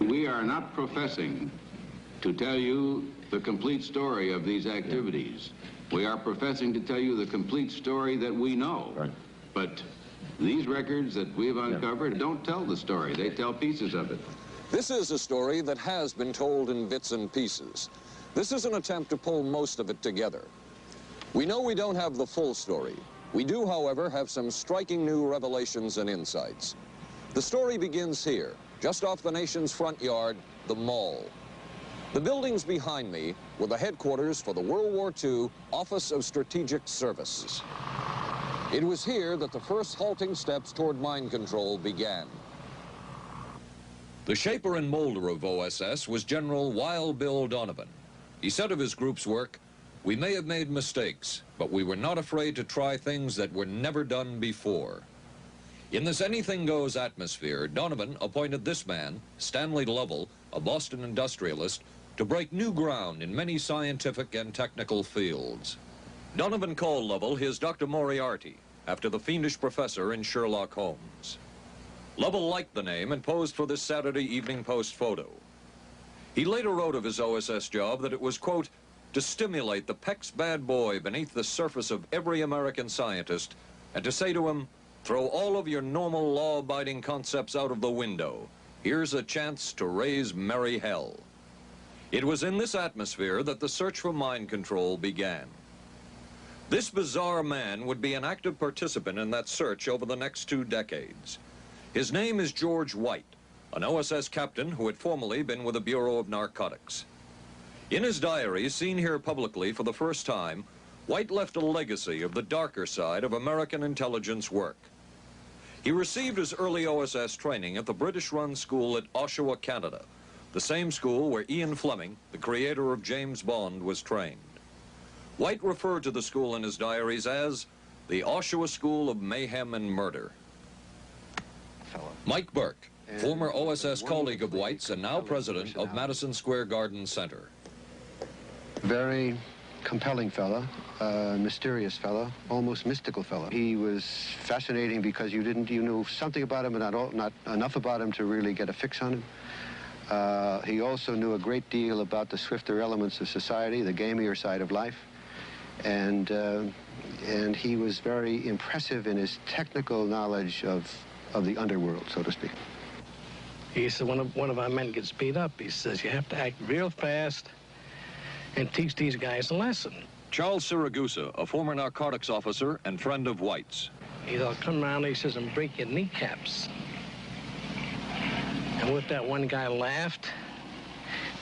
We are not professing to tell you the complete story of these activities. We are professing to tell you the complete story that we know. Right. But these records that we've uncovered don't tell the story. They tell pieces of it. This is a story that has been told in bits and pieces. This is an attempt to pull most of it together. We know we don't have the full story. We do, however, have some striking new revelations and insights. The story begins here, just off the nation's front yard, the Mall. The buildings behind me were the headquarters for the World War II Office of Strategic Services. It was here that the first halting steps toward mind control began. The shaper and molder of OSS was General Wild Bill Donovan. He said of his group's work, "We may have made mistakes, but we were not afraid to try things that were never done before." In this anything-goes atmosphere, Donovan appointed this man, Stanley Lovell, a Boston industrialist, to break new ground in many scientific and technical fields. Donovan called Lovell his Dr. Moriarty, after the fiendish professor in Sherlock Holmes. Lovell liked the name and posed for this Saturday Evening Post photo. He later wrote of his OSS job that it was, quote, to stimulate the Peck's bad boy beneath the surface of every American scientist and to say to him, throw all of your normal law-abiding concepts out of the window. Here's a chance to raise merry hell. It was in this atmosphere that the search for mind control began. This bizarre man would be an active participant in that search over the next 2 decades. His name is George White, an OSS captain who had formerly been with the Bureau of Narcotics. In his diary, seen here publicly for the first time, White left a legacy of the darker side of American intelligence work. He received his early OSS training at the British-run school at Oshawa, Canada, the same school where Ian Fleming, the creator of James Bond, was trained. White referred to the school in his diaries as the Oshawa School of Mayhem and Murder. Mike Burke, former OSS colleague of White's and now president of Madison Square Garden Center. Very compelling fellow, mysterious fellow, almost mystical fellow. He was fascinating because you knew something about him, but not enough about him to really get a fix on him. He also knew a great deal about the swifter elements of society, the gamier side of life, and he was very impressive in his technical knowledge of the underworld, so to speak. He said one of our men gets beat up. He says you have to act real fast and teach these guys a lesson. Charles Siragusa, a former narcotics officer and friend of White's. He'll come around, he says, and break your kneecaps. And with that, one guy laughed,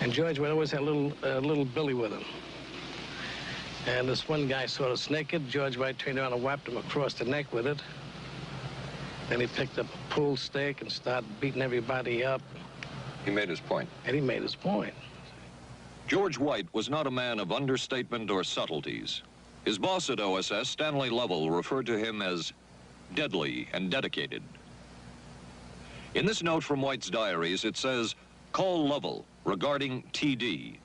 and George White always had a little Billy with him. And this one guy sort of naked. George White turned around and whapped him across the neck with it. Then he picked up a pool stick and started beating everybody up. He made his point. And he made his point. George White was not a man of understatement or subtleties. His boss at OSS, Stanley Lovell, referred to him as deadly and dedicated. In this note from White's diaries, it says, call Lovell regarding TD.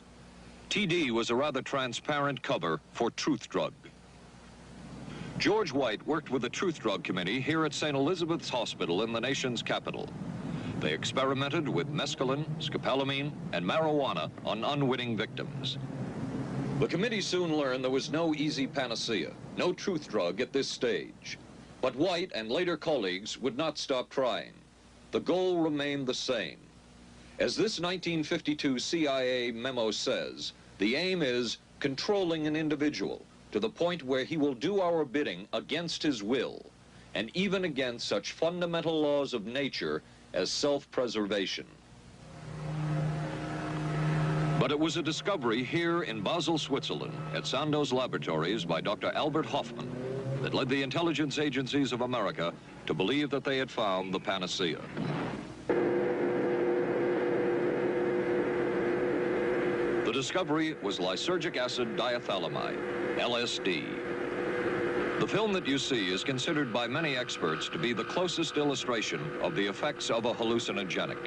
TD was a rather transparent cover for Truth Drug. George White worked with the Truth Drug Committee here at St. Elizabeth's Hospital in the nation's capital. They experimented with mescaline, scopolamine, and marijuana on unwitting victims. The committee soon learned there was no easy panacea, no truth drug at this stage. But White and later colleagues would not stop trying. The goal remained the same. As this 1952 CIA memo says, the aim is controlling an individual to the point where he will do our bidding against his will, and even against such fundamental laws of nature as self-preservation. But it was a discovery here in Basel, Switzerland, at Sandoz Laboratories by Dr. Albert Hoffman that led the intelligence agencies of America to believe that they had found the panacea. The discovery was lysergic acid diethylamide, LSD. The film that you see is considered by many experts to be the closest illustration of the effects of a hallucinogenic.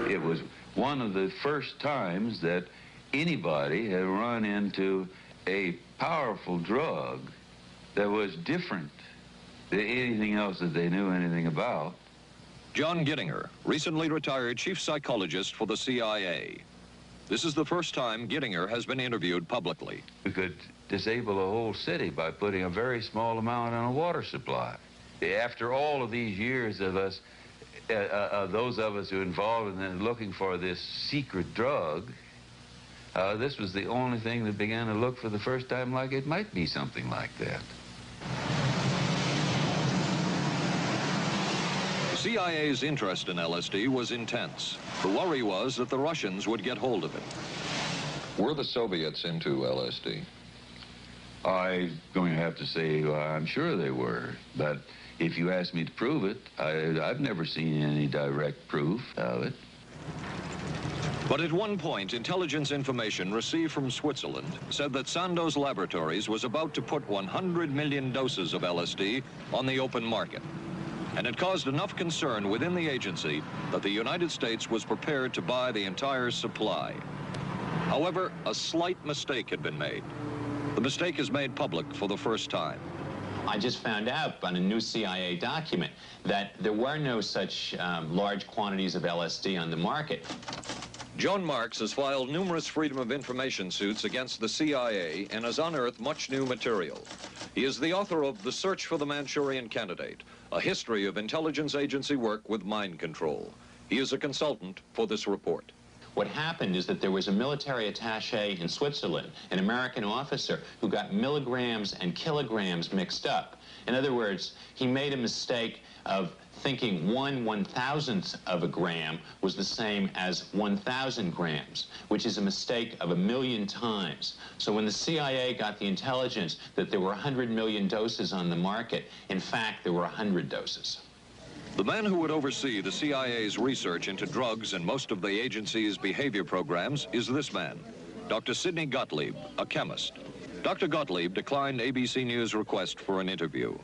It was one of the first times that anybody had run into a powerful drug that was different than anything else that they knew anything about, John Gittinger, recently retired chief psychologist for the CIA. This is the first time Gittinger has been interviewed publicly. We could disable a whole city by putting a very small amount on a water supply. After all of these years of us, those of us who are involved in looking for this secret drug, this was the only thing that began to look for the first time like it might be something like that. The CIA's interest in LSD was intense. The worry was that the Russians would get hold of it. Were the Soviets into LSD? I'm going to have to say I'm sure they were, but if you ask me to prove it, I've never seen any direct proof of it. But at one point, intelligence information received from Switzerland said that Sandoz Laboratories was about to put 100 million doses of LSD on the open market. And it caused enough concern within the agency that the United States was prepared to buy the entire supply. However, a slight mistake had been made. The mistake is made public for the first time. I just found out on a new CIA document that there were no such large quantities of LSD on the market. John Marks has filed numerous Freedom of Information suits against the CIA and has unearthed much new material. He is the author of The Search for the Manchurian Candidate, a history of intelligence agency work with mind control. He is a consultant for this report. What happened is that there was a military attaché in Switzerland, an American officer, who got milligrams and kilograms mixed up. In other words, he made a mistake of thinking 1/1000th of a gram was the same as 1,000 grams, which is a mistake of 1,000,000 times. So when the CIA got the intelligence that there were 100 million doses on the market, in fact, there were 100 doses. The man who would oversee the CIA's research into drugs and most of the agency's behavior programs is this man, Dr. Sidney Gottlieb, a chemist. Dr. Gottlieb declined ABC News' request for an interview.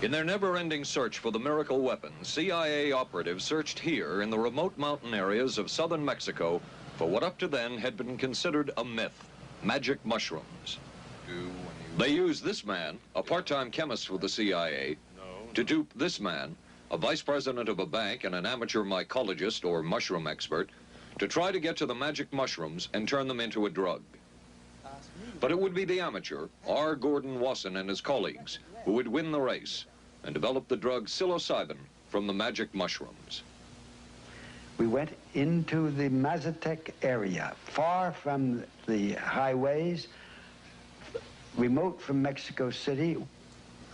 In their never-ending search for the miracle weapon, CIA operatives searched here in the remote mountain areas of southern Mexico for what up to then had been considered a myth, magic mushrooms. They used this man, a part-time chemist for the CIA, to dupe this man, a vice president of a bank and an amateur mycologist or mushroom expert, to try to get to the magic mushrooms and turn them into a drug. But it would be the amateur, R. Gordon Wasson and his colleagues, who would win the race and develop the drug psilocybin from the magic mushrooms. We went into the Mazatec area, far from the highways, remote from Mexico City.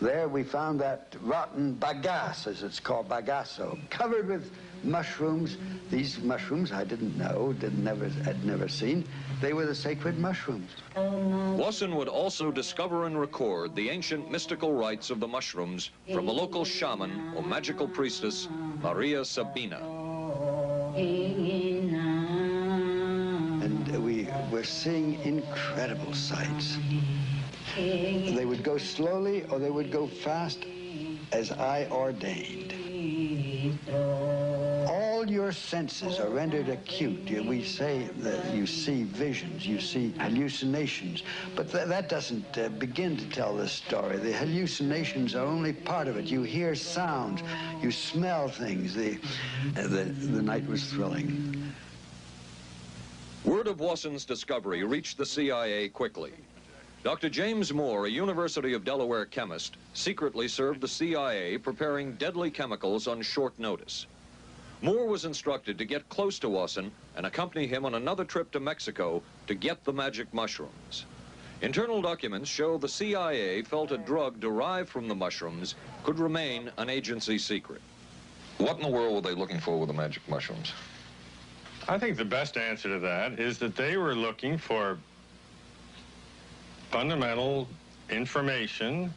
There we found that rotten bagasse, as it's called, bagasso, covered with mushrooms. These mushrooms I didn't know, had never seen. They were the sacred mushrooms. Wasson would also discover and record the ancient mystical rites of the mushrooms from a local shaman or magical priestess, Maria Sabina. And we were seeing incredible sights. They would go slowly or they would go fast as I ordained. All your senses are rendered acute. We say that you see visions, you see hallucinations, but that doesn't begin to tell this story. The hallucinations are only part of it. You hear sounds, you smell things. The night was thrilling. Word of Wasson's discovery reached the CIA quickly. Dr. James Moore, a University of Delaware chemist, secretly served the CIA preparing deadly chemicals on short notice. Moore was instructed to get close to Wasson and accompany him on another trip to Mexico to get the magic mushrooms. Internal documents show the CIA felt a drug derived from the mushrooms could remain an agency secret. What in the world were they looking for with the magic mushrooms? I think the best answer to that is that they were looking for fundamental information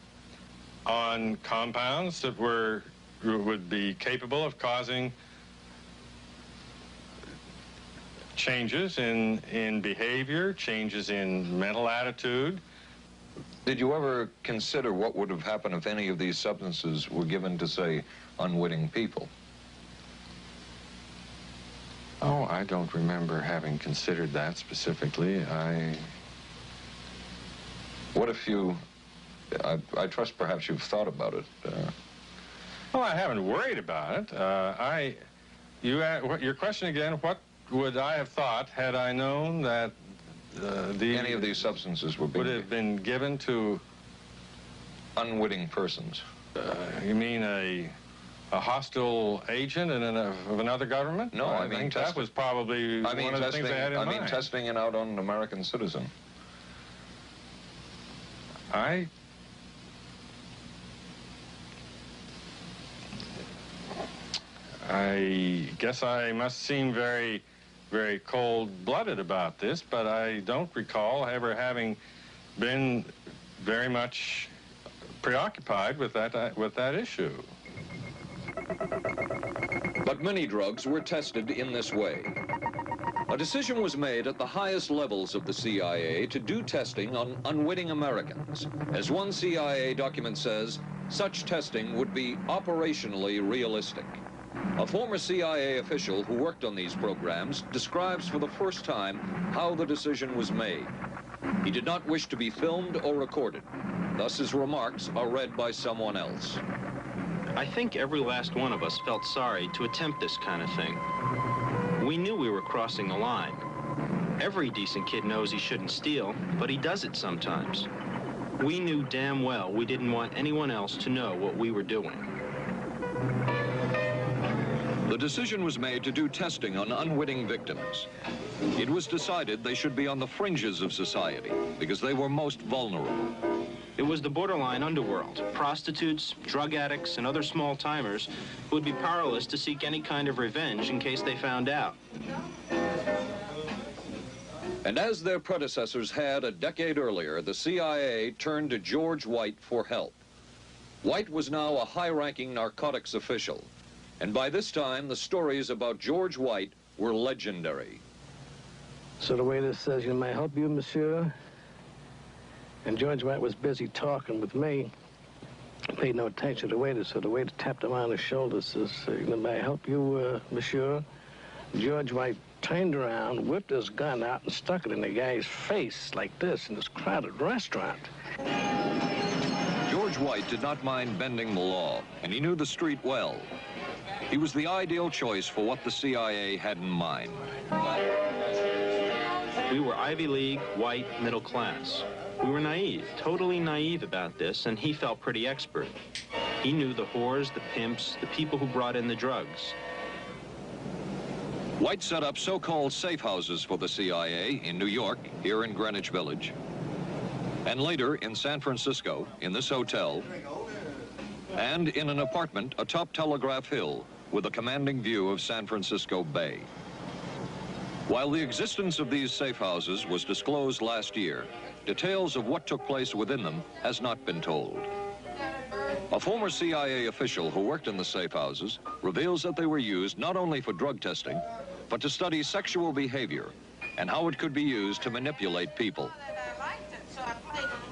on compounds that would be capable of causing changes in behavior, changes in mental attitude. Did you ever consider what would have happened if any of these substances were given to, say, unwitting people? Oh, I don't remember having considered that specifically. What if you, I trust perhaps you've thought about it. Well, I haven't worried about it. Your question again, what would I have thought had I known that Any of these substances would would have been given to unwitting persons. You mean a hostile agent of another government? No, I mean think that was probably one of the things they had in mind. I mean testing it out on an American citizen. I guess I must seem very, very cold-blooded about this, but I don't recall ever having been very much preoccupied with that issue. But many drugs were tested in this way. A decision was made at the highest levels of the CIA to do testing on unwitting Americans. As one CIA document says, such testing would be operationally realistic. A former CIA official who worked on these programs describes for the first time how the decision was made. He did not wish to be filmed or recorded. Thus his remarks are read by someone else. I think every last one of us felt sorry to attempt this kind of thing. We knew we were crossing a line. Every decent kid knows he shouldn't steal, but he does it sometimes. We knew damn well we didn't want anyone else to know what we were doing. The decision was made to do testing on unwitting victims. It was decided they should be on the fringes of society because they were most vulnerable. It was the borderline underworld, prostitutes, drug addicts, and other small-timers who would be powerless to seek any kind of revenge in case they found out. And as their predecessors had a decade earlier, the CIA turned to George White for help. White was now a high-ranking narcotics official, and by this time, the stories about George White were legendary. So the waiter says, "You may I help you, monsieur?" And George White was busy talking with me. Paid no attention to the waiter, so the waiter tapped him on the shoulder, says, "May I help you, monsieur?" George White turned around, whipped his gun out, and stuck it in the guy's face like this in this crowded restaurant. George White did not mind bending the law, and he knew the street well. He was the ideal choice for what the CIA had in mind. We were Ivy League, white, middle class. We were naive, totally naive about this, and he felt pretty expert. He knew the whores, the pimps, the people who brought in the drugs. White set up so-called safe houses for the CIA in New York, here in Greenwich Village, and later in San Francisco, in this hotel, and in an apartment atop Telegraph Hill with a commanding view of San Francisco Bay. While the existence of these safe houses was disclosed last year, details of what took place within them has not been told. A former CIA official who worked in the safe houses reveals that they were used not only for drug testing, but to study sexual behavior and how it could be used to manipulate people.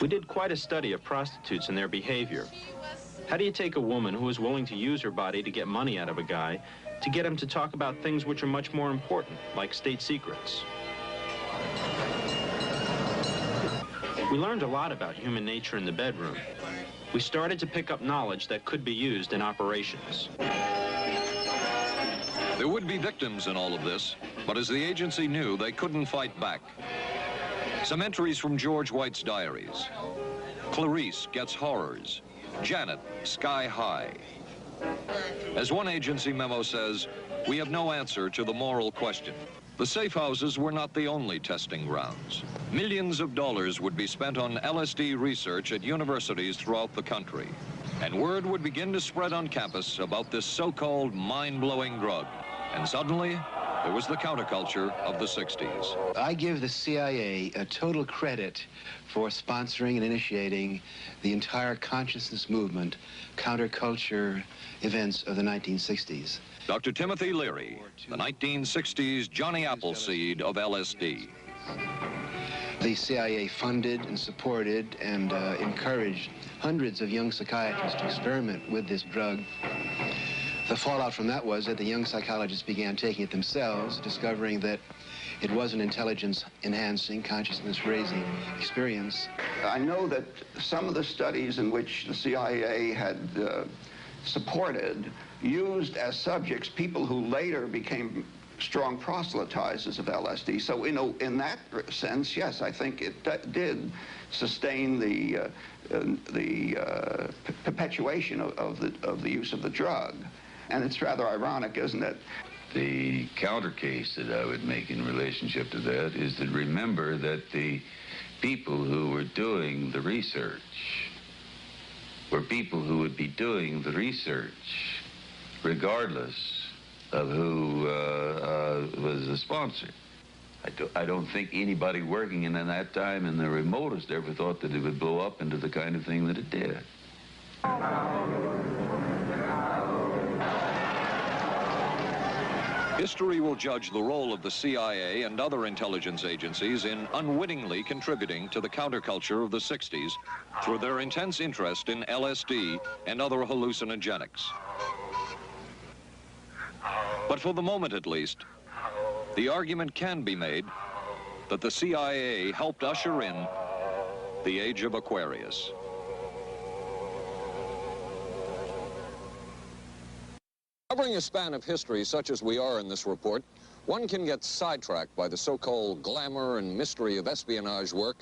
We did quite a study of prostitutes and their behavior. How do you take a woman who is willing to use her body to get money out of a guy to get him to talk about things which are much more important, like state secrets? We learned a lot about human nature in the bedroom. We started to pick up knowledge that could be used in operations. There would be victims in all of this, but as the agency knew, they couldn't fight back. Some entries from George White's diaries. Clarice gets horrors. Janet, sky high. As one agency memo says, we have no answer to the moral question. The safe houses were not the only testing grounds. Millions of dollars would be spent on LSD research at universities throughout the country. And word would begin to spread on campus about this so-called mind-blowing drug. And suddenly, there was the counterculture of the 60s. I give the CIA a total credit for sponsoring and initiating the entire consciousness movement, counterculture events of the 1960s. Dr. Timothy Leary, the 1960s Johnny Appleseed of LSD. The CIA funded and supported and encouraged hundreds of young psychiatrists to experiment with this drug. The fallout from that was that the young psychologists began taking it themselves, discovering that it was an intelligence-enhancing, consciousness-raising experience. I know that some of the studies in which the CIA had supported, used as subjects people who later became strong proselytizers of LSD. So, in that sense, yes, I think it did sustain the perpetuation of the use of the drug. And it's rather ironic, isn't it? The counter case that I would make in relationship to that is to remember that the people who were doing the research were people who would be doing the research regardless of who was the sponsor. I don't think anybody working in that time in the remotest ever thought that it would blow up into the kind of thing that it did. History will judge the role of the CIA and other intelligence agencies in unwittingly contributing to the counterculture of the 60s through their intense interest in LSD and other hallucinogenics. But for the moment at least, the argument can be made that the CIA helped usher in the age of Aquarius. Covering a span of history such as we are in this report, one can get sidetracked by the so-called glamour and mystery of espionage work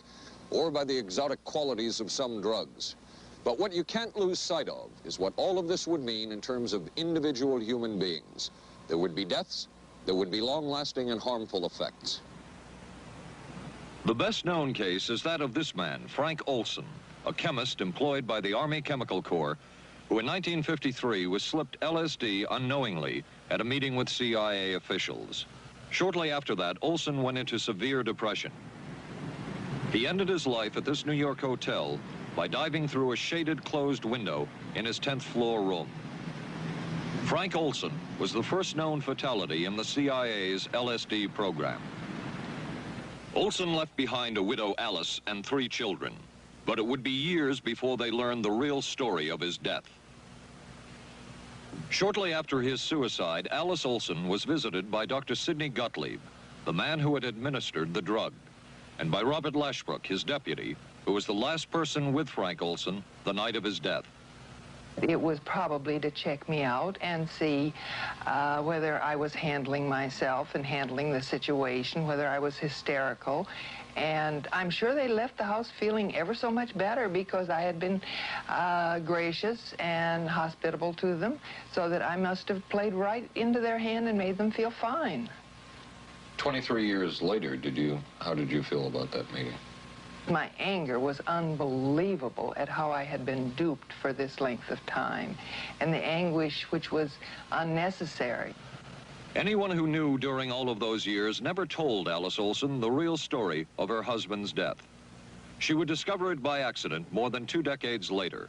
or by the exotic qualities of some drugs. But what you can't lose sight of is what all of this would mean in terms of individual human beings. There would be deaths, there would be long-lasting and harmful effects. The best-known case is that of this man, Frank Olson, a chemist employed by the Army Chemical Corps, who in 1953 was slipped LSD unknowingly at a meeting with CIA officials. Shortly after that, Olson went into severe depression. He ended his life at this New York hotel by diving through a shaded closed window in his 10th floor room. Frank Olson was the first known fatality in the CIA's LSD program. Olson left behind a widow, Alice, and 3 children, but it would be years before they learned the real story of his death. Shortly after his suicide, Alice Olson was visited by Dr. Sidney Gottlieb, the man who had administered the drug, and by Robert Lashbrook, his deputy, who was the last person with Frank Olson the night of his death. It was probably to check me out and see whether I was handling myself and handling the situation, whether I was hysterical. And I'm sure they left the house feeling ever so much better because I had been gracious and hospitable to them, so that I must have played right into their hand and made them feel fine. 23 years later, how did you feel about that meeting? My anger was unbelievable at how I had been duped for this length of time, and the anguish which was unnecessary. Anyone who knew during all of those years never told Alice Olson the real story of her husband's death. She would discover it by accident more than 2 decades later.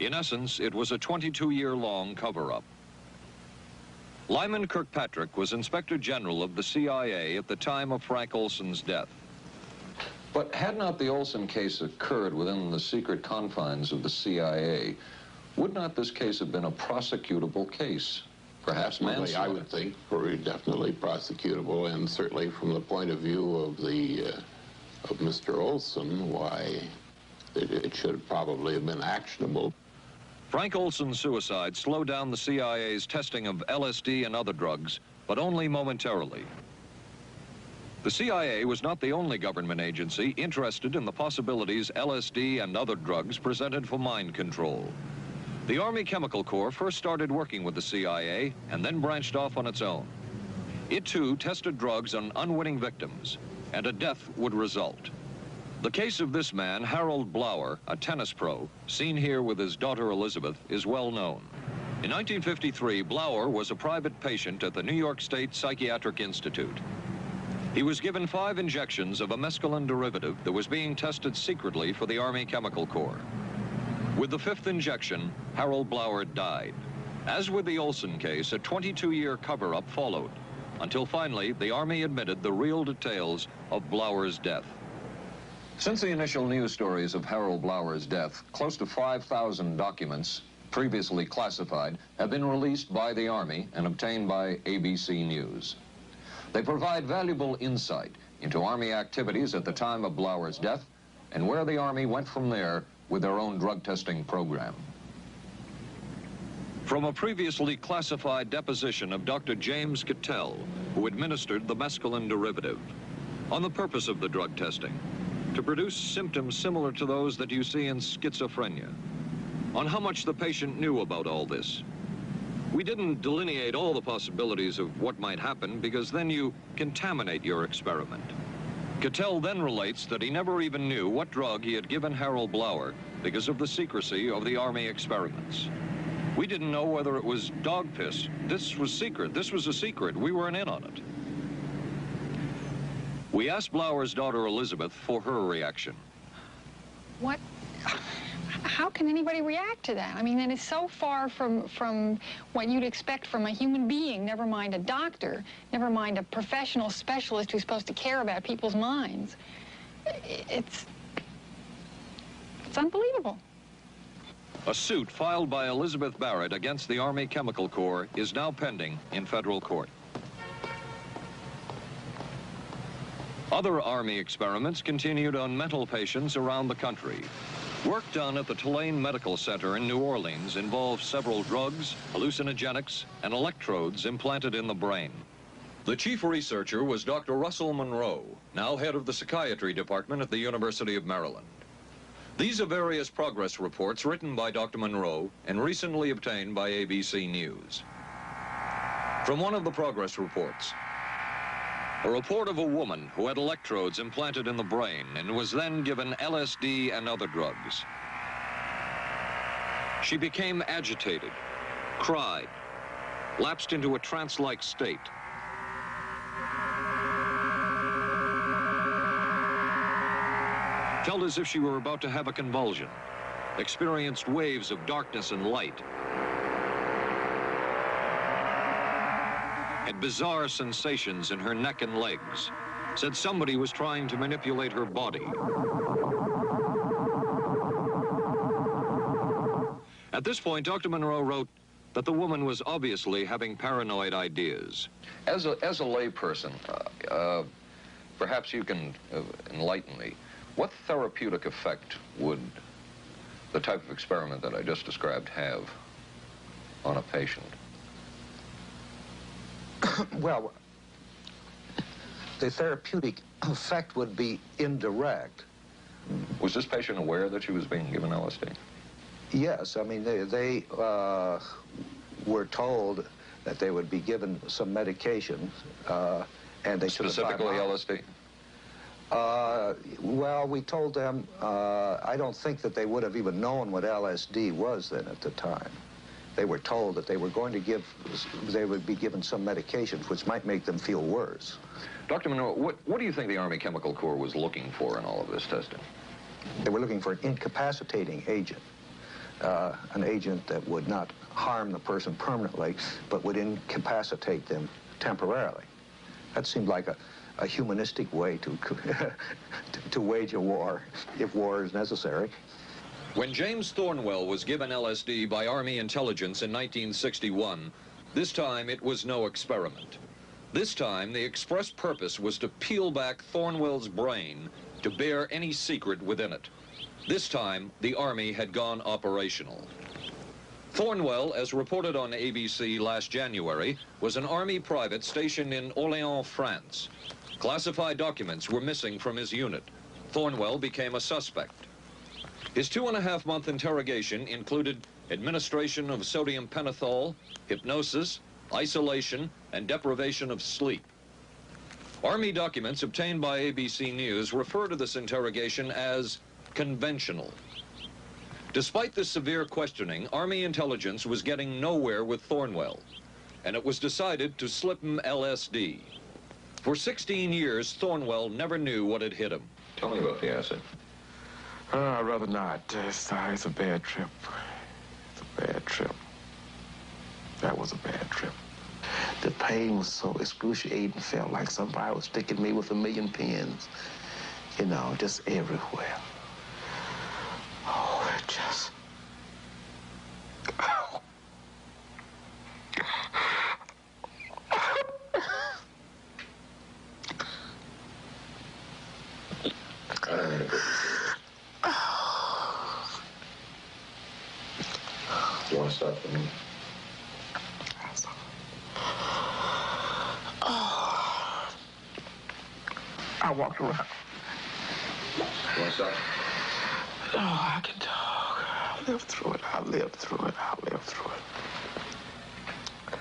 In essence, it was a 22-year-long cover-up. Lyman Kirkpatrick was Inspector General of the CIA at the time of Frank Olson's death. But had not the Olson case occurred within the secret confines of the CIA, would not this case have been a prosecutable case? Perhaps manslaughter? I would think definitely prosecutable, and certainly from the point of view of of Mr. Olson, why it should probably have been actionable. Frank Olson's suicide slowed down the CIA's testing of LSD and other drugs, but only momentarily. The CIA was not the only government agency interested in the possibilities LSD and other drugs presented for mind control. The Army Chemical Corps first started working with the CIA and then branched off on its own. It too tested drugs on unwitting victims, and a death would result. The case of this man, Harold Blower, a tennis pro, seen here with his daughter Elizabeth, is well known. In 1953, Blower was a private patient at the New York State Psychiatric Institute. He was given 5 injections of a mescaline derivative that was being tested secretly for the Army Chemical Corps. With the 5th injection, Harold Blower died. As with the Olson case, a 22-year cover-up followed, until finally the Army admitted the real details of Blower's death. Since the initial news stories of Harold Blower's death, close to 5,000 documents, previously classified, have been released by the Army and obtained by ABC News. They provide valuable insight into Army activities at the time of Blower's death and where the Army went from there with their own drug testing program. From a previously classified deposition of Dr. James Cattell, who administered the mescaline derivative, on the purpose of the drug testing, to produce symptoms similar to those that you see in schizophrenia, on how much the patient knew about all this. We didn't delineate all the possibilities of what might happen because then you contaminate your experiment. Cattell then relates that he never even knew what drug he had given Harold Blauer because of the secrecy of the Army experiments. We didn't know whether it was dog piss. This was secret. This was a secret. We weren't in on it. We asked Blauer's daughter Elizabeth for her reaction. What? How can anybody react to that? I mean, that is so far from what you'd expect from a human being, never mind a doctor, never mind a professional specialist who's supposed to care about people's minds. It's unbelievable. A suit filed by Elizabeth Barrett against the Army Chemical Corps is now pending in federal court. Other Army experiments continued on mental patients around the country. Work done at the Tulane Medical Center in New Orleans involved several drugs, hallucinogenics, and electrodes implanted in the brain. The chief researcher was Dr. Russell Monroe, now head of the psychiatry department at the University of Maryland. These are various progress reports written by Dr. Monroe and recently obtained by ABC News. From one of the progress reports, a report of a woman who had electrodes implanted in the brain and was then given LSD and other drugs. She became agitated, cried, lapsed into a trance-like state. Felt as if she were about to have a convulsion, experienced waves of darkness and light, had bizarre sensations in her neck and legs, said somebody was trying to manipulate her body. At this point, Dr. Monroe wrote that the woman was obviously having paranoid ideas. As a layperson, perhaps you can enlighten me. What therapeutic effect would the type of experiment that I just described have on a patient? Well, the therapeutic effect would be indirect. Was this patient aware that she was being given LSD? Yes, I mean, they were told that they would be given some medication, and they should have... Specifically LSD? Well, we told them, I don't think that they would have even known what LSD was then at the time. They were told that they were going to they would be given some medications which might make them feel worse. Dr. Monroe, what do you think the Army Chemical Corps was looking for in all of this testing? They were looking for an incapacitating agent, an agent that would not harm the person permanently, but would incapacitate them temporarily. That seemed like a humanistic way to wage a war, if war is necessary. When James Thornwell was given LSD by Army intelligence in 1961, this time it was no experiment. This time the express purpose was to peel back Thornwell's brain to bear any secret within it. This time the Army had gone operational. Thornwell, as reported on ABC last January, was an Army private stationed in Orléans, France. Classified documents were missing from his unit. Thornwell became a suspect. His 2.5-month interrogation included administration of sodium pentothal, hypnosis, isolation, and deprivation of sleep. Army documents obtained by ABC News refer to this interrogation as conventional. Despite this severe questioning, Army intelligence was getting nowhere with Thornwell, and it was decided to slip him LSD. For 16 years, Thornwell never knew what had hit him. Tell me about the acid. I'd rather not. It's a bad trip. It's a bad trip. That was a bad trip. The pain was so excruciating. Felt like somebody was sticking me with 1,000,000 pins. You know, just everywhere. Oh, it just... Oh. You want to stop for me? I walked around. What's up? Oh, I can talk. I lived through it. I lived through it. I lived through it.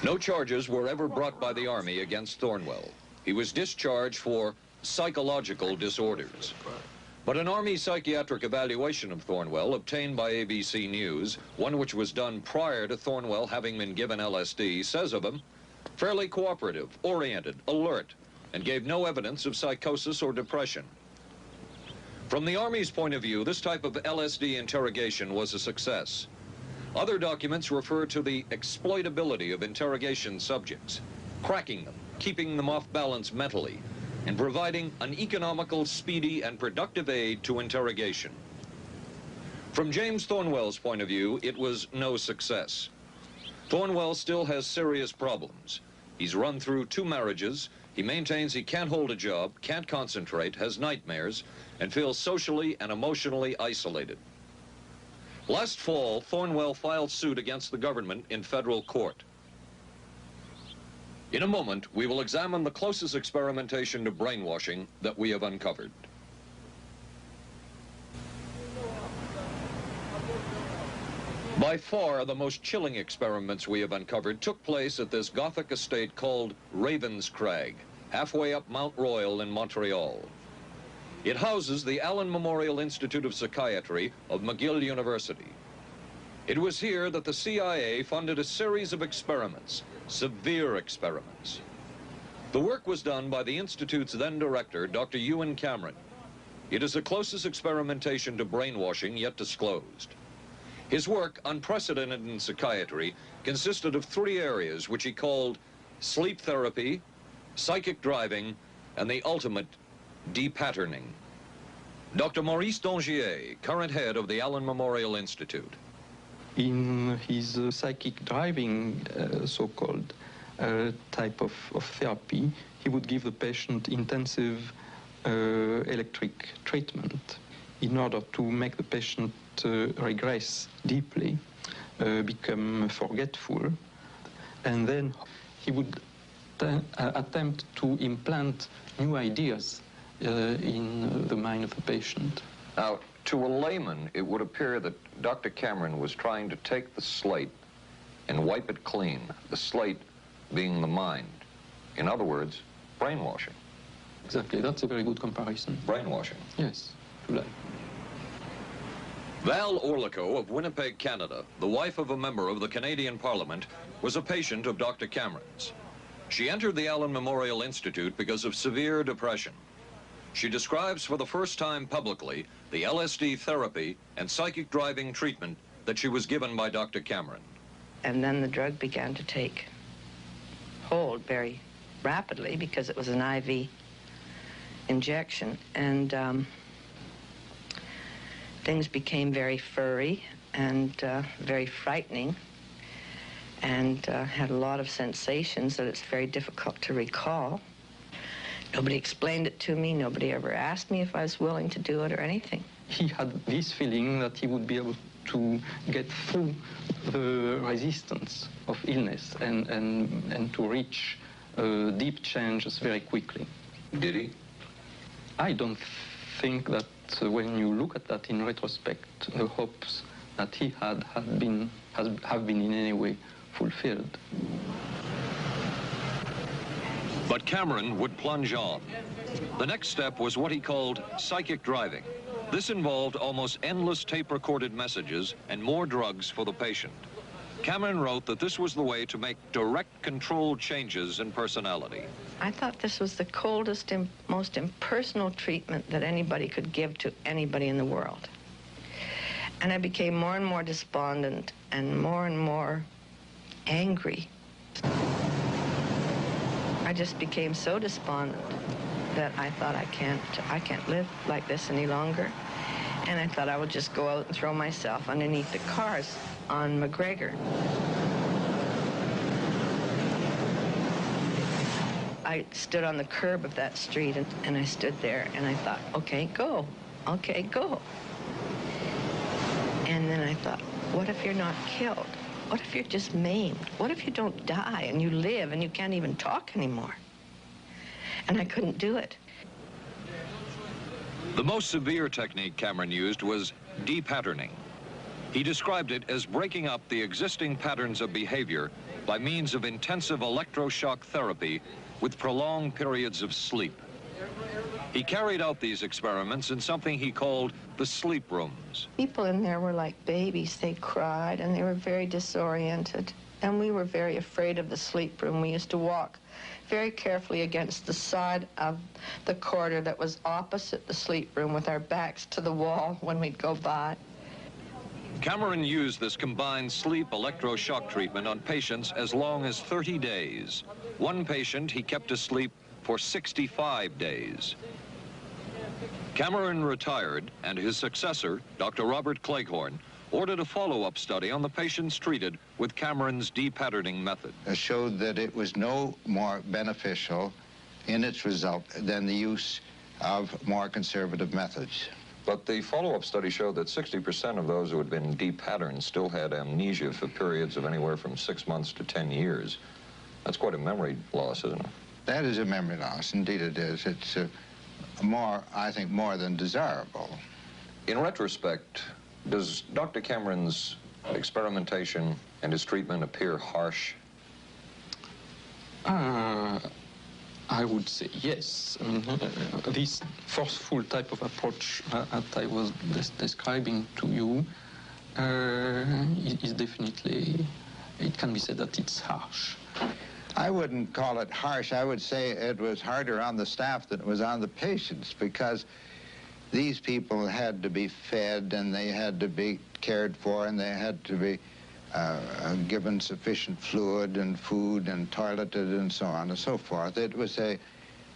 No charges were ever brought by the Army against Thornwell. He was discharged for psychological disorders. But an Army psychiatric evaluation of Thornwell obtained by ABC News, one which was done prior to Thornwell having been given LSD, says of him, fairly cooperative, oriented, alert, and gave no evidence of psychosis or depression. From the Army's point of view, this type of LSD interrogation was a success. Other documents refer to the exploitability of interrogation subjects, cracking them, keeping them off balance mentally, and providing an economical, speedy, and productive aid to interrogation. From James Thornwell's point of view, it was no success. Thornwell still has serious problems. He's run through 2 marriages. He maintains he can't hold a job, can't concentrate, has nightmares, and feels socially and emotionally isolated. Last fall, Thornwell filed suit against the government in federal court. In a moment, we will examine the closest experimentation to brainwashing that we have uncovered. By far, the most chilling experiments we have uncovered took place at this Gothic estate called Ravens Crag, halfway up Mount Royal in Montreal. It houses the Allen Memorial Institute of Psychiatry of McGill University. It was here that the CIA funded a series of experiments, severe experiments. The work was done by the Institute's then director, Dr. Ewan Cameron. It is the closest experimentation to brainwashing yet disclosed. His work, unprecedented in psychiatry, consisted of 3 areas which he called sleep therapy, psychic driving, and the ultimate depatterning. Dr. Maurice Dongier, current head of the Allen Memorial Institute. In his psychic driving, so-called type of therapy, he would give the patient intensive electric treatment in order to make the patient regress deeply, become forgetful, and then he would attempt to implant new ideas in the mind of the patient. Now, to a layman, it would appear that Dr. Cameron was trying to take the slate and wipe it clean, the slate being the mind. In other words, brainwashing. Exactly, that's a very good comparison. Brainwashing. Yes, right. Val Orlico of Winnipeg, Canada, the wife of a member of the Canadian Parliament, was a patient of Dr. Cameron's. She entered the Allen Memorial Institute because of severe depression. She describes for the first time publicly the LSD therapy and psychic driving treatment that she was given by Dr. Cameron. And then the drug began to take hold very rapidly because it was an IV injection. And things became very furry and very frightening, and had a lot of sensations that it's very difficult to recall. Nobody explained it to me. Nobody ever asked me if I was willing to do it or anything. He had this feeling that he would be able to get through the resistance of illness and to reach deep changes very quickly. Did he? I don't think that when you look at that in retrospect, the hopes that he had have been in any way fulfilled. But Cameron would plunge on. The next step was what he called psychic driving. This involved almost endless tape-recorded messages and more drugs for the patient. Cameron wrote that this was the way to make direct controlled changes in personality. I thought this was the coldest and most impersonal treatment that anybody could give to anybody in the world. And I became more and more despondent and more angry. I just became so despondent that I thought I can't live like this any longer. And I thought I would just go out and throw myself underneath the cars on McGregor. I stood on the curb of that street and I stood there and I thought, okay, go. Okay, go. And then I thought, what if you're not killed? What if you're just maimed? What if you don't die and you live and you can't even talk anymore? And I couldn't do it. The most severe technique Cameron used was de-patterning. He described it as breaking up the existing patterns of behavior by means of intensive electroshock therapy with prolonged periods of sleep. He carried out these experiments in something he called the sleep rooms. People in there were like babies. They cried and they were very disoriented. And we were very afraid of the sleep room. We used to walk very carefully against the side of the corridor that was opposite the sleep room with our backs to the wall when we'd go by. Cameron used this combined sleep electroshock treatment on patients as long as 30 days. One patient he kept asleep for 65 days. Cameron retired, and his successor, Dr. Robert Cleghorn, ordered a follow-up study on the patients treated with Cameron's de-patterning method. It showed that it was no more beneficial in its result than the use of more conservative methods. But the follow-up study showed that 60% of those who had been de-patterned still had amnesia for periods of anywhere from 6 months to 10 years. That's quite a memory loss, isn't it? That is a memory loss. Indeed it is. It's more, I think, more than desirable. In retrospect, does Dr. Cameron's experimentation and his treatment appear harsh? I would say yes. I mean, this forceful type of approach that I was describing to you is definitely, it can be said that it's harsh. I wouldn't call it harsh. I would say it was harder on the staff than it was on the patients, because these people had to be fed and they had to be cared for and they had to be given sufficient fluid and food and toileted and so on and so forth. It was a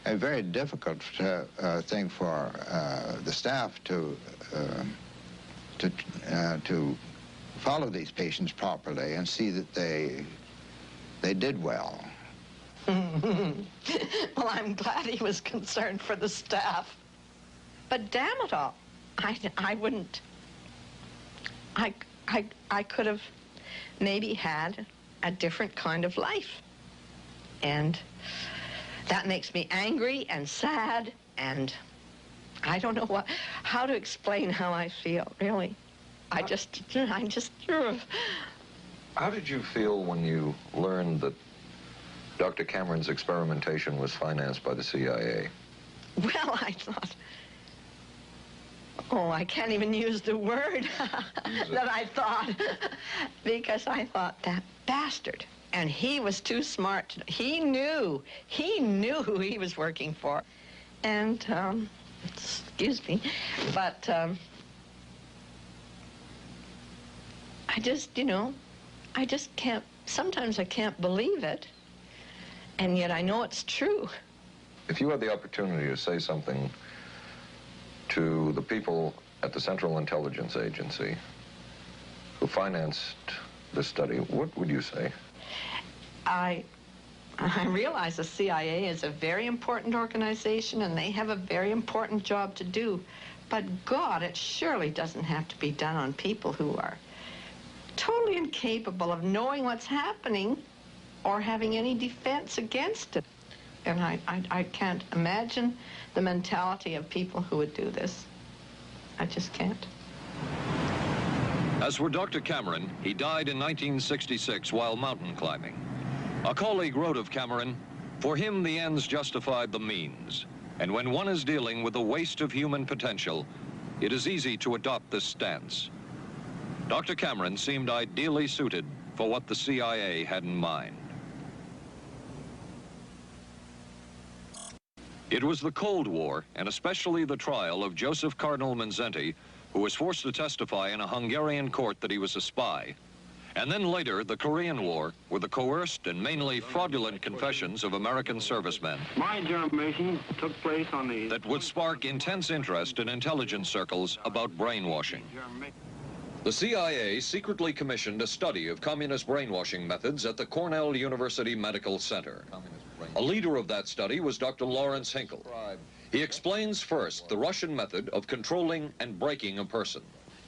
very difficult thing for the staff to follow these patients properly and see that they did well. Well, I'm glad he was concerned for the staff. But damn it all, I wouldn't. I could have maybe had a different kind of life. And that makes me angry and sad, and I don't know how to explain how I feel, really. I'm just... How did you feel when you learned that Dr. Cameron's experimentation was financed by the CIA? Well, I thought... Oh, I can't even use the word that I thought, because I thought, that bastard. And he was too smart. He knew who he was working for. And, excuse me, but I just, I just can't, sometimes I can't believe it, and yet I know it's true. If you had the opportunity to say something to the people at the Central Intelligence Agency who financed this study, what would you say? I realize the CIA is a very important organization and they have a very important job to do. But God, it surely doesn't have to be done on people who are totally incapable of knowing what's happening or having any defense against it. And I can't imagine the mentality of people who would do this. I just can't. As for Dr. Cameron, he died in 1966 while mountain climbing. A colleague wrote of Cameron, "For him, the ends justified the means. And when one is dealing with the waste of human potential, it is easy to adopt this stance." Dr. Cameron seemed ideally suited for what the CIA had in mind. It was the Cold War, and especially the trial of Joseph Cardinal Mindszenty, who was forced to testify in a Hungarian court that he was a spy. And then later, the Korean War, with the coerced and mainly fraudulent confessions of American servicemen. My germination took place on the... That would spark intense interest in intelligence circles about brainwashing. The CIA secretly commissioned a study of communist brainwashing methods at the Cornell University Medical Center. A leader of that study was Dr. Lawrence Hinkle. He explains first the Russian method of controlling and breaking a person.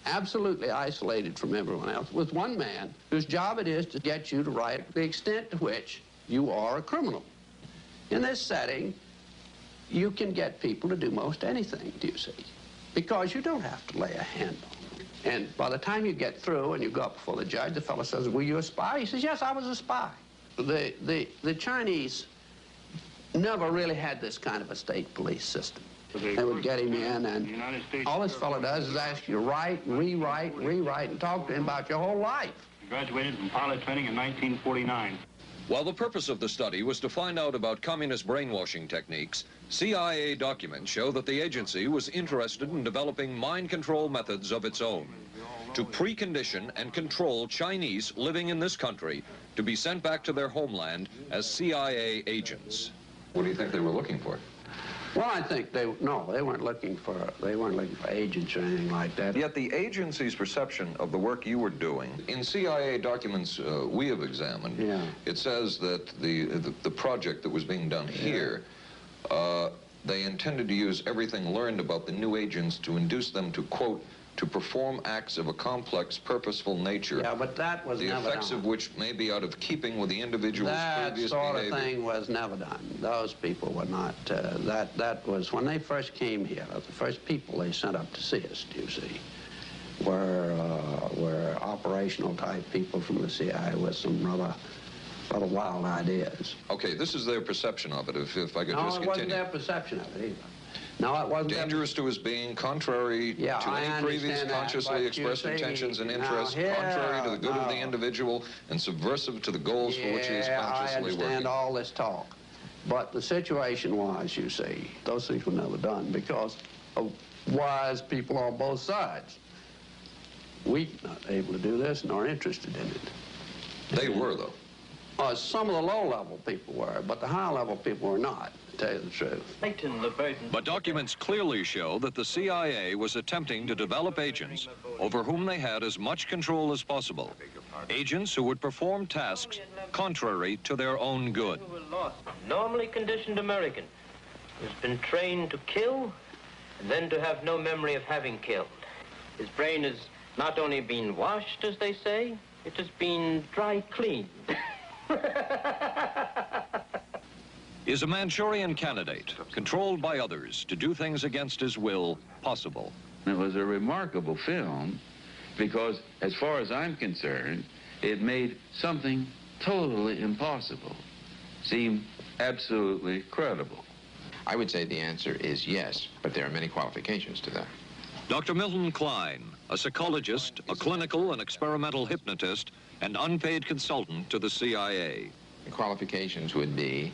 Absolutely isolated from everyone else, with one man whose job it is to get you to write the extent to which you are a criminal. In this setting, you can get people to do most anything, do you see? because you don't have to lay a hand on them. And by the time you get through and you go up before the judge, the fellow says, were you a spy? He says, yes, I was a spy. The Chinese never really had this kind of a state police system. They would get him in, and all this fellow does is ask you to write, rewrite, and talk to him about your whole life. He graduated from pilot training in 1949. While the purpose of the study was to find out about communist brainwashing techniques, CIA documents show that the agency was interested in developing mind control methods of its own to precondition and control Chinese living in this country to be sent back to their homeland as CIA agents. What do you think they were looking for? Well, I think they weren't looking for agents or anything like that. Yet the agency's perception of the work you were doing, in CIA documents we have examined, it says that the project that was being done here, they intended to use everything learned about the new agents to induce them to, quote, to perform acts of a complex, purposeful nature. Yeah, but that was never done. The effects of which may be out of keeping with the individual's previous behavior. That sort of thing was never done. Those people were not, that was, when they first came here, the first people they sent up to see us, you see, were operational type people from the CIA with some rather wild ideas. Okay, this is their perception of it, if I could just continue. No, it wasn't their perception of it either. No, it wasn't. Dangerous to his being, contrary to any previous consciously expressed intentions and interests, contrary to the good of the individual, and subversive to the goals for which he is consciously working. I understand all this talk. But the situation was, you see, those things were never done because of wise people on both sides. We were not able to do this nor interested in it. They were, though. Some of the low-level people were, but the high-level people were not, to tell you the truth. But documents clearly show that the CIA was attempting to develop agents over whom they had as much control as possible. Agents who would perform tasks contrary to their own good. Normally conditioned American who's been trained to kill and then to have no memory of having killed. His brain has not only been washed, as they say, it has been dry cleaned. Is a Manchurian candidate, controlled by others to do things against his will, possible? It was a remarkable film because, as far as I'm concerned, it made something totally impossible seem absolutely credible. I would say the answer is yes, but there are many qualifications to that. Dr. Milton Klein, a psychologist, a clinical and experimental hypnotist, and unpaid consultant to the CIA. The qualifications would be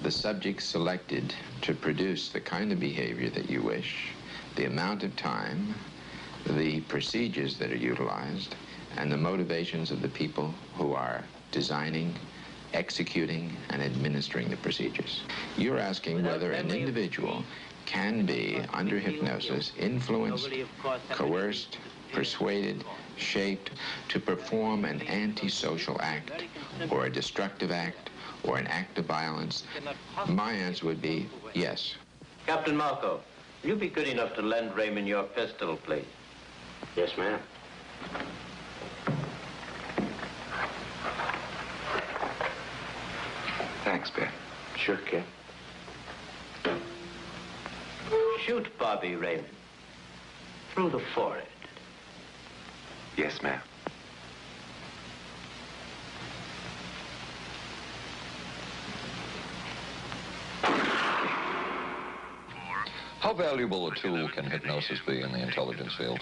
the subject selected to produce the kind of behavior that you wish, the amount of time, the procedures that are utilized, and the motivations of the people who are designing, executing, and administering the procedures. You're asking whether an individual can be, under hypnosis, influenced, coerced, persuaded, shaped to perform an antisocial act, or a destructive act, or an act of violence. My answer would be yes. Captain Marco, will you be good enough to lend Raymond your pistol, please? Yes, ma'am. Thanks, Ben. Sure, kid. Shoot Bobby, Raymond. Through the forehead. Yes, ma'am. How valuable a tool can hypnosis be in the intelligence field?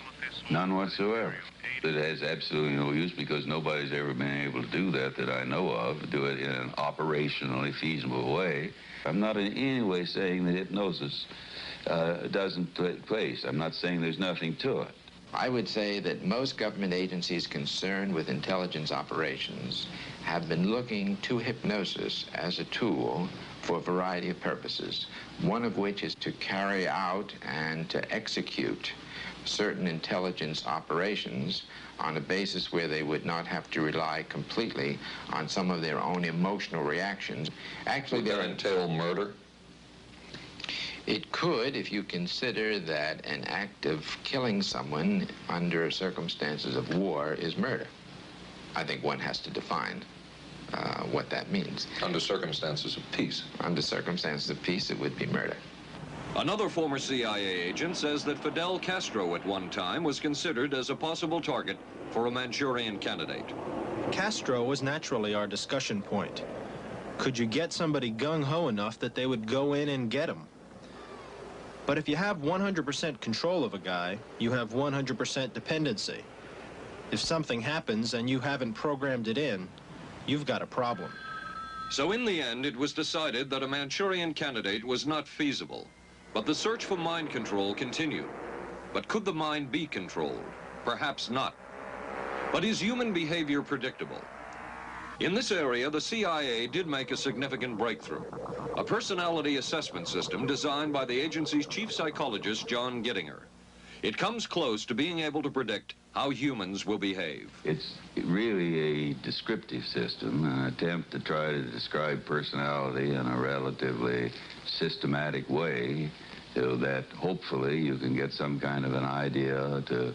None whatsoever. It has absolutely no use because nobody's ever been able to do that I know of, do it in an operationally feasible way. I'm not in any way saying that hypnosis doesn't take place. I'm not saying there's nothing to it. I would say that most government agencies concerned with intelligence operations have been looking to hypnosis as a tool for a variety of purposes, one of which is to carry out and to execute certain intelligence operations on a basis where they would not have to rely completely on some of their own emotional reactions. Actually, would that entail murder? It could, if you consider that an act of killing someone under circumstances of war is murder. I think one has to define what that means. Under circumstances of peace? Under circumstances of peace, it would be murder. Another former CIA agent says that Fidel Castro at one time was considered as a possible target for a Manchurian candidate. Castro was naturally our discussion point. Could you get somebody gung-ho enough that they would go in and get him? But if you have 100% control of a guy, you have 100% dependency. If something happens and you haven't programmed it in, you've got a problem. So in the end, it was decided that a Manchurian candidate was not feasible. But the search for mind control continued. But could the mind be controlled? Perhaps not. But is human behavior predictable? In this area, the CIA did make a significant breakthrough. A personality assessment system designed by the agency's chief psychologist, John Gittinger. It comes close to being able to predict how humans will behave. It's really a descriptive system, an attempt to try to describe personality in a relatively systematic way so that hopefully you can get some kind of an idea to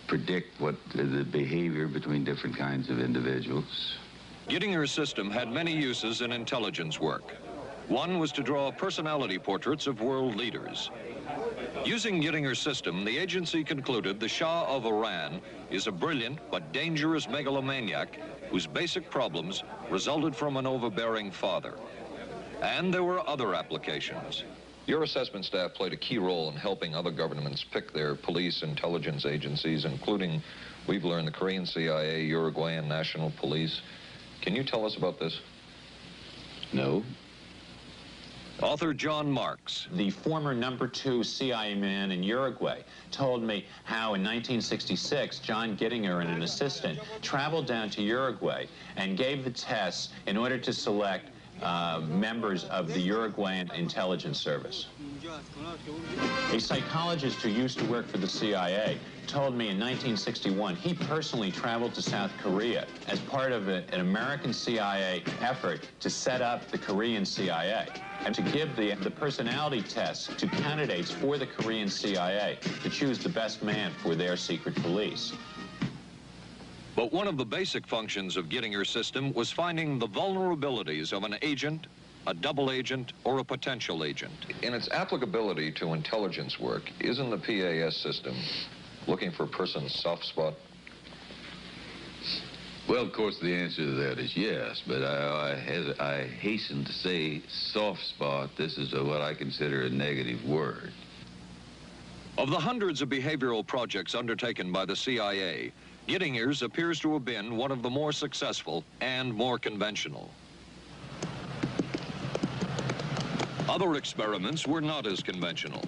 predict what the behavior between different kinds of individuals. Gittinger's system had many uses in intelligence work. One was to draw personality portraits of world leaders. Using Gittinger's system, the agency concluded the Shah of Iran is a brilliant but dangerous megalomaniac whose basic problems resulted from an overbearing father. And there were other applications. Your assessment staff played a key role in helping other governments pick their police intelligence agencies, including, we've learned, the Korean CIA, Uruguayan National Police. Can you tell us about this? No. Author John Marks. The former #2 CIA man in Uruguay told me how in 1966, John Gittinger and an assistant traveled down to Uruguay and gave the tests in order to select members of the Uruguayan intelligence service. A psychologist who used to work for the CIA told me in 1961 he personally traveled to South Korea as part of an American CIA effort to set up the Korean CIA and to give the personality tests to candidates for the Korean CIA to choose the best man for their secret police. But one of the basic functions of Gittinger's system was finding the vulnerabilities of an agent, a double agent, or a potential agent. In its applicability to intelligence work, isn't the PAS system looking for a person's soft spot? Well, of course, the answer to that is yes, but I hasten to say soft spot. This is what I consider a negative word. Of the hundreds of behavioral projects undertaken by the CIA, Gittinger's appears to have been one of the more successful and more conventional. Other experiments were not as conventional.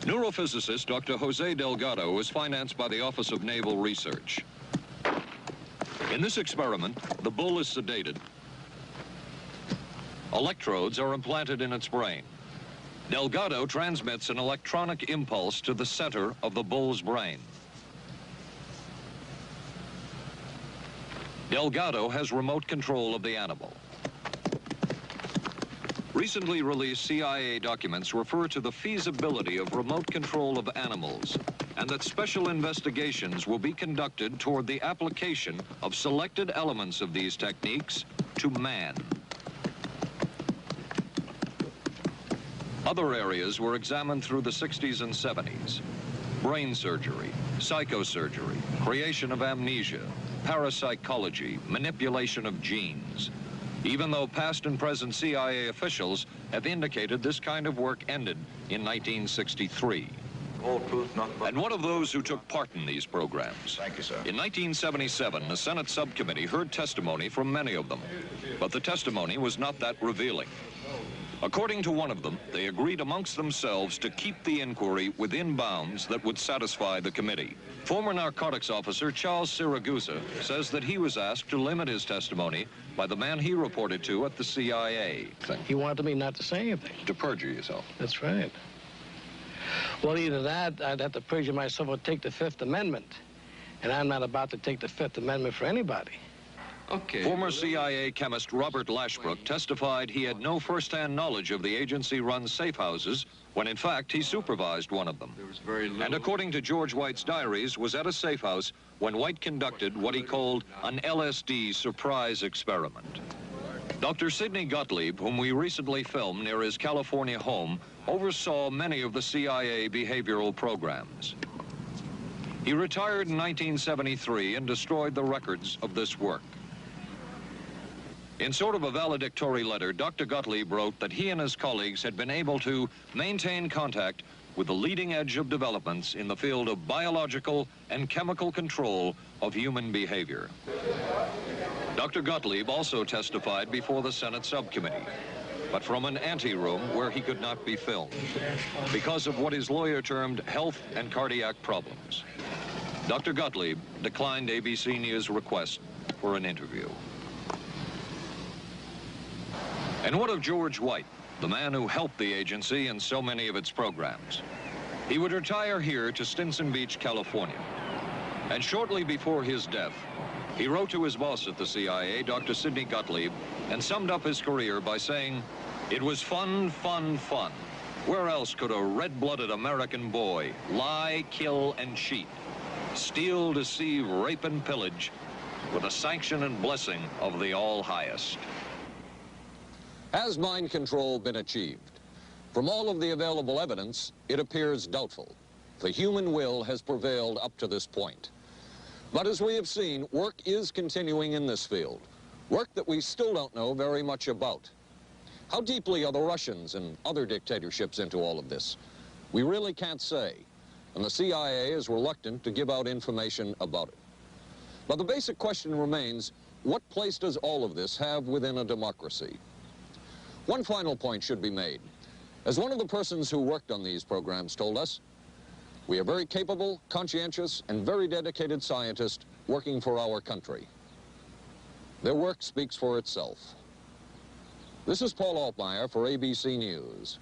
Neurophysicist Dr. Jose Delgado was financed by the Office of Naval Research. In this experiment, the bull is sedated. Electrodes are implanted in its brain. Delgado transmits an electronic impulse to the center of the bull's brain. Delgado has remote control of the animal. Recently released CIA documents refer to the feasibility of remote control of animals and that special investigations will be conducted toward the application of selected elements of these techniques to man. Other areas were examined through the 60s and 70s. Brain surgery, psychosurgery, creation of amnesia, parapsychology, manipulation of genes. Even though past and present CIA officials have indicated this kind of work ended in 1963. And one of those who took part in these programs. Thank you, sir. In 1977, a Senate subcommittee heard testimony from many of them, but the testimony was not that revealing. According to one of them, they agreed amongst themselves to keep the inquiry within bounds that would satisfy the committee. Former narcotics officer Charles Siragusa says that he was asked to limit his testimony by the man he reported to at the CIA. He wanted me not to say anything. To perjure yourself. That's right. Well, either that, I'd have to perjure myself or take the Fifth Amendment. And I'm not about to take the Fifth Amendment for anybody. Okay. Former CIA chemist Robert Lashbrook testified he had no first-hand knowledge of the agency-run safe houses when, in fact, he supervised one of them. And according to George White's diaries, was at a safe house when White conducted what he called an LSD surprise experiment. Dr. Sidney Gottlieb, whom we recently filmed near his California home, oversaw many of the CIA behavioral programs. He retired in 1973 and destroyed the records of this work. In sort of a valedictory letter, Dr. Gottlieb wrote that he and his colleagues had been able to maintain contact with the leading edge of developments in the field of biological and chemical control of human behavior. Dr. Gottlieb also testified before the Senate subcommittee, but from an anteroom where he could not be filmed because of what his lawyer termed health and cardiac problems. Dr. Gottlieb declined ABC News' request for an interview. And what of George White, the man who helped the agency in so many of its programs? He would retire here to Stinson Beach, California. And shortly before his death, he wrote to his boss at the CIA, Dr. Sidney Gottlieb, and summed up his career by saying, "It was fun, fun, fun. Where else could a red-blooded American boy lie, kill, and cheat, steal, deceive, rape, and pillage with the sanction and blessing of the All-Highest?" Has mind control been achieved? From all of the available evidence, it appears doubtful. The human will has prevailed up to this point. But as we have seen, work is continuing in this field, work that we still don't know very much about. How deeply are the Russians and other dictatorships into all of this? We really can't say, and the CIA is reluctant to give out information about it. But the basic question remains, what place does all of this have within a democracy? One final point should be made. As one of the persons who worked on these programs told us, we are very capable, conscientious, and very dedicated scientists working for our country. Their work speaks for itself. This is Paul Altmeyer for ABC News.